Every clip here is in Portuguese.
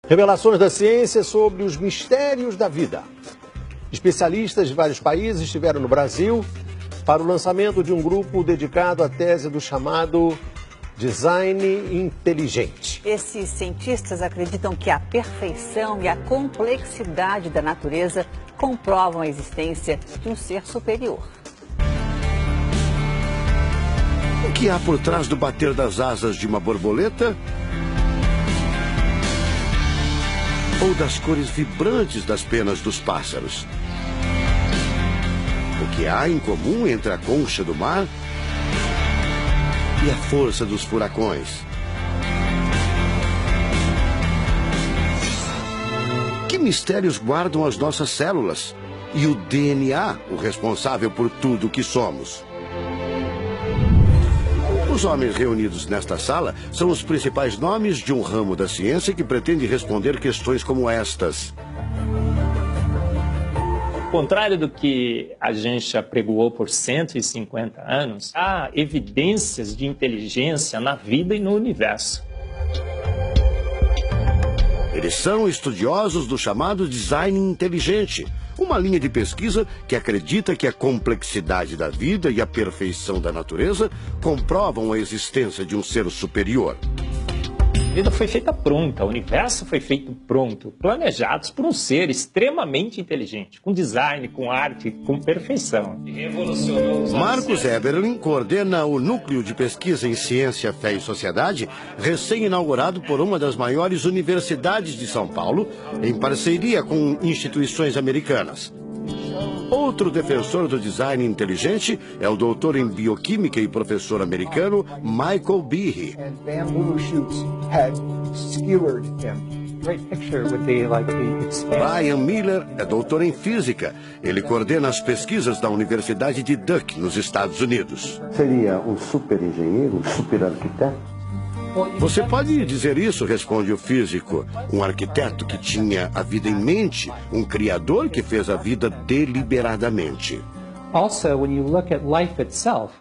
Revelações da ciência sobre os mistérios da vida. Especialistas de vários países estiveram no Brasil para o lançamento de um grupo dedicado à tese do chamado design inteligente. Esses cientistas acreditam que a perfeição e a complexidade da natureza comprovam a existência de um ser superior. O que há por trás do bater das asas de uma borboleta? Ou das cores vibrantes das penas dos pássaros? O que há em comum entre a concha do mar e a força dos furacões? Que mistérios guardam as nossas células e o DNA, o responsável por tudo o que somos? Os homens reunidos nesta sala são os principais nomes de um ramo da ciência que pretende responder questões como estas. Ao contrário do que a gente apregoou por 150 anos, há evidências de inteligência na vida e no universo. Eles são estudiosos do chamado design inteligente, uma linha de pesquisa que acredita que a complexidade da vida e a perfeição da natureza comprovam a existência de um ser superior. A vida foi feita pronta, o universo foi feito pronto, planejados por um ser extremamente inteligente, com design, com arte, com perfeição. Marcos Eberlin coordena o Núcleo de Pesquisa em Ciência, Fé e Sociedade, recém-inaugurado por uma das maiores universidades de São Paulo, em parceria com instituições americanas. Outro defensor do design inteligente é o doutor em bioquímica e professor americano Michael Behe. Brian Miller é doutor em física. Ele coordena as pesquisas da Universidade de Duke, nos Estados Unidos. Seria um super engenheiro, um super arquiteto? Você pode dizer isso, responde o físico. Um arquiteto que tinha a vida em mente, um criador que fez a vida deliberadamente. Also, when you look at life itself,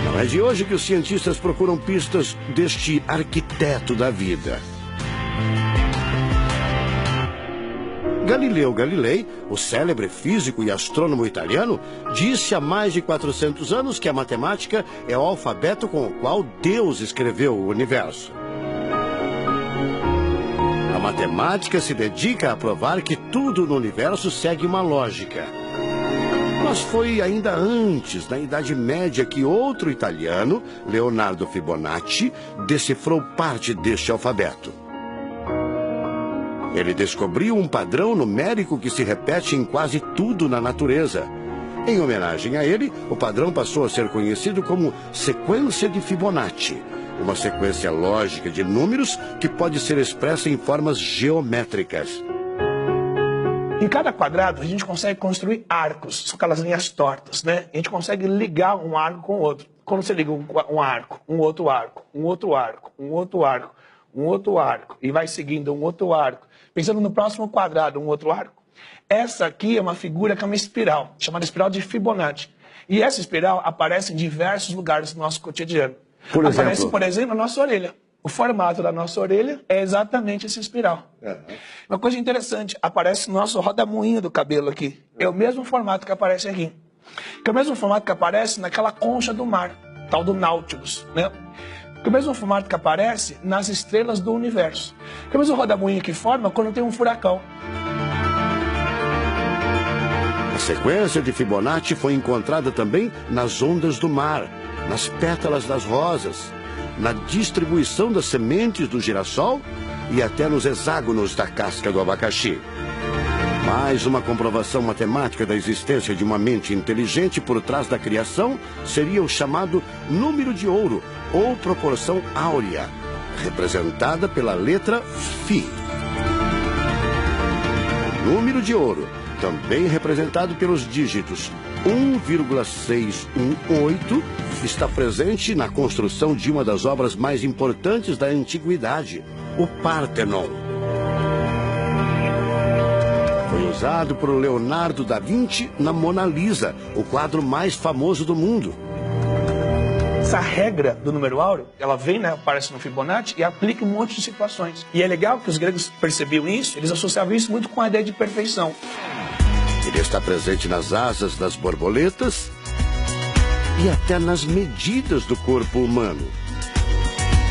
não é de hoje que os cientistas procuram pistas deste arquiteto da vida. Galileu Galilei, o célebre físico e astrônomo italiano, disse há mais de 400 anos que a matemática é o alfabeto com o qual Deus escreveu o universo. A matemática se dedica a provar que tudo no universo segue uma lógica. Mas foi ainda antes, na Idade Média, que outro italiano, Leonardo Fibonacci, decifrou parte deste alfabeto. Ele descobriu um padrão numérico que se repete em quase tudo na natureza. Em homenagem a ele, o padrão passou a ser conhecido como sequência de Fibonacci, uma sequência lógica de números que pode ser expressa em formas geométricas. Em cada quadrado, a gente consegue construir arcos, são aquelas linhas tortas, né? A gente consegue ligar um arco com o outro. Quando você liga um arco, um outro arco, um outro arco, um outro arco, um outro arco, e vai seguindo um outro arco, pensando no próximo quadrado, um outro arco. Essa aqui é uma figura que é uma espiral, chamada espiral de Fibonacci. E essa espiral aparece em diversos lugares do nosso cotidiano. Aparece, por exemplo, na nossa orelha. O formato da nossa orelha é exatamente essa espiral. Uma coisa interessante, aparece no nosso rodamuinho do cabelo aqui. É o mesmo formato que aparece aqui. Que é o mesmo formato que aparece naquela concha do mar, tal do Nautilus, né? Que é o mesmo formato que aparece nas estrelas do universo. Que é o mesmo rodamuinho que forma quando tem um furacão. A sequência de Fibonacci foi encontrada também nas ondas do mar, nas pétalas das rosas, na distribuição das sementes do girassol e até nos hexágonos da casca do abacaxi. Mais uma comprovação matemática da existência de uma mente inteligente por trás da criação seria o chamado número de ouro, ou proporção áurea, representada pela letra Φ. O número de ouro, também representado pelos dígitos 1,618, está presente na construção de uma das obras mais importantes da antiguidade, o Parthenon. Foi usado por Leonardo da Vinci na Mona Lisa, o quadro mais famoso do mundo. essa regra do número áureo, ela vem, né, aparece no Fibonacci e aplica em um monte de situações. E é legal que os gregos percebiam isso, eles associavam isso muito com a ideia de perfeição. Ele está presente nas asas das borboletas e até nas medidas do corpo humano.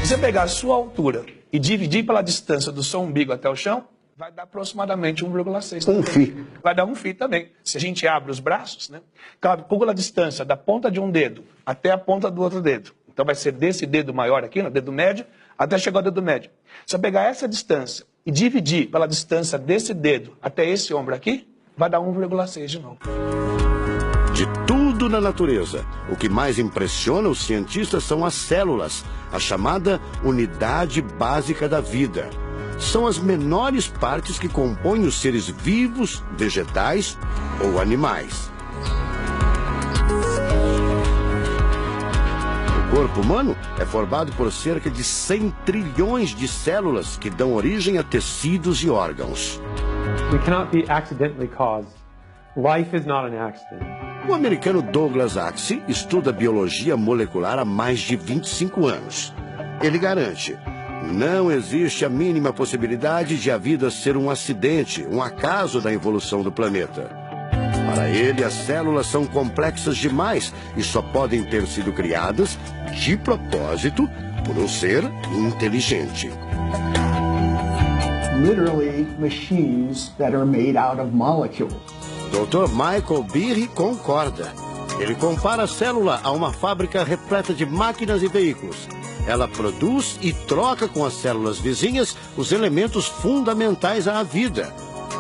Se você pegar a sua altura e dividir pela distância do seu umbigo até o chão, vai dar aproximadamente 1,6. Um φ. Vai dar um φ também. Se a gente abre os braços, né, calcula a distância da ponta de um dedo até a ponta do outro dedo. Então vai ser desse dedo maior aqui, no dedo médio, até chegar ao dedo médio. Se eu pegar essa distância e dividir pela distância desse dedo até esse ombro aqui, vai dar 1,6 de novo. De tudo na natureza, o que mais impressiona os cientistas são as células, a chamada unidade básica da vida. São as menores partes que compõem os seres vivos, vegetais ou animais. O corpo humano é formado por cerca de 100 trilhões de células que dão origem a tecidos e órgãos. We cannot be accidentally caused. Life is not an accident. O americano Douglas Axie estuda biologia molecular há mais de 25 anos. Ele garante: não existe a mínima possibilidade de a vida ser um acidente, um acaso da evolução do planeta. Para ele, as células são complexas demais e só podem ter sido criadas, de propósito, por um ser inteligente. Literally machines that are made out of molecules. Dr. Michael Behe concorda. Ele compara a célula a uma fábrica repleta de máquinas e veículos. Ela produz e troca com as células vizinhas os elementos fundamentais à vida.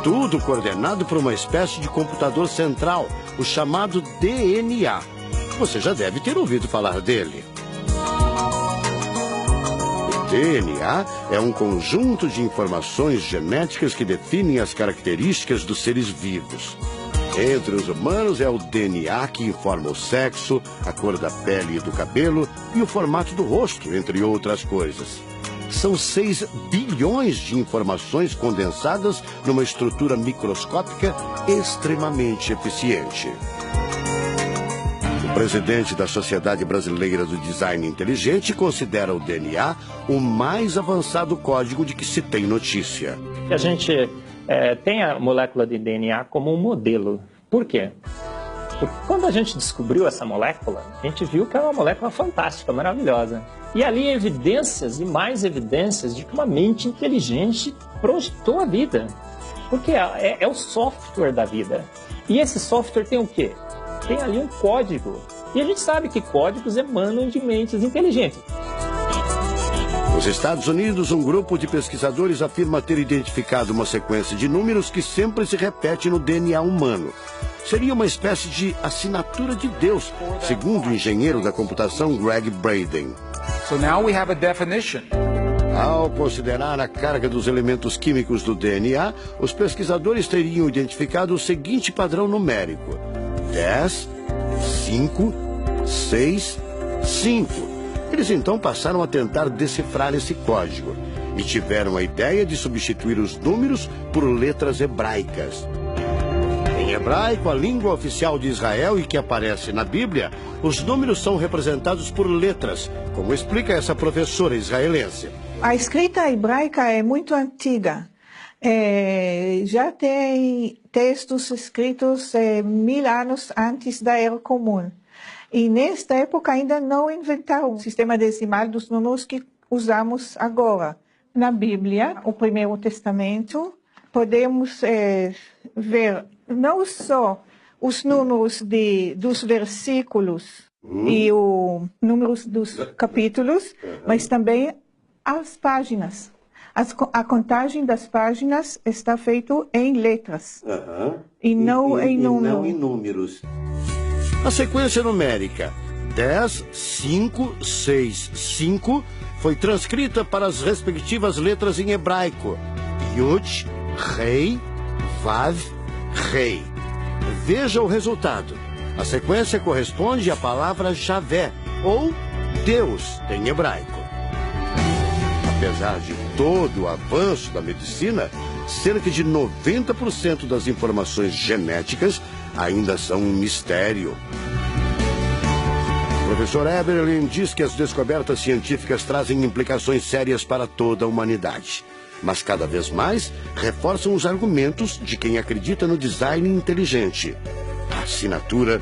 Tudo coordenado por uma espécie de computador central, o chamado DNA. Você já deve ter ouvido falar dele. O DNA é um conjunto de informações genéticas que definem as características dos seres vivos. Entre os humanos é o DNA que informa o sexo, a cor da pele e do cabelo e o formato do rosto, entre outras coisas. São 6 bilhões de informações condensadas numa estrutura microscópica extremamente eficiente. O presidente da Sociedade Brasileira do Design Inteligente considera o DNA o mais avançado código de que se tem notícia. A gente tem a molécula de DNA como um modelo. Por quê? Porque quando a gente descobriu essa molécula, a gente viu que é uma molécula fantástica, maravilhosa. E ali evidências e mais evidências de que uma mente inteligente projetou a vida. Porque é o software da vida. E esse software tem o quê? Tem ali um código. E a gente sabe que códigos emanam de mentes inteligentes. Nos Estados Unidos, um grupo de pesquisadores afirma ter identificado uma sequência de números que sempre se repete no DNA humano. Seria uma espécie de assinatura de Deus, segundo o engenheiro da computação Greg Braden. So now we have a definition. Ao considerar a carga dos elementos químicos do DNA, os pesquisadores teriam identificado o seguinte padrão numérico: 10, 5, 6, 5. Eles então passaram a tentar decifrar esse código e tiveram a ideia de substituir os números por letras hebraicas. Em hebraico, a língua oficial de Israel e que aparece na Bíblia, os números são representados por letras, como explica essa professora israelense. A escrita hebraica é muito antiga. Já tem textos escritos 1000 anos antes da Era Comum. E nesta época ainda não inventaram o sistema decimal dos números que usamos agora. Na Bíblia, o Primeiro Testamento, podemos ver não só os números dos versículos e os números dos capítulos, mas também as páginas. A contagem das páginas está feita em letras e não em números. A sequência numérica 10, 5, 6, 5 foi transcrita para as respectivas letras em hebraico: Yud, Rei, Vav, Rei. Veja o resultado. A sequência corresponde à palavra Javé, ou Deus, em hebraico. Apesar de todo o avanço da medicina, cerca de 90% das informações genéticas ainda são um mistério. professor Eberlin diz que as descobertas científicas trazem implicações sérias para toda a humanidade. Mas cada vez mais reforçam os argumentos de quem acredita no design inteligente. A assinatura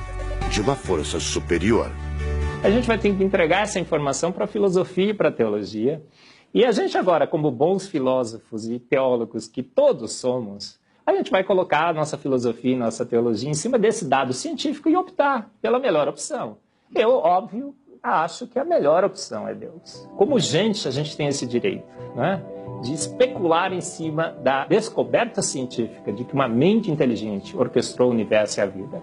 de uma força superior. A gente vai ter que entregar essa informação para a filosofia e para a teologia. E a gente agora, como bons filósofos e teólogos que todos somos, a gente vai colocar a nossa filosofia e nossa teologia em cima desse dado científico e optar pela melhor opção. Eu, óbvio, acho que a melhor opção é Deus. Como gente, a gente tem esse direito, né, de especular em cima da descoberta científica de que uma mente inteligente orquestrou o universo e a vida.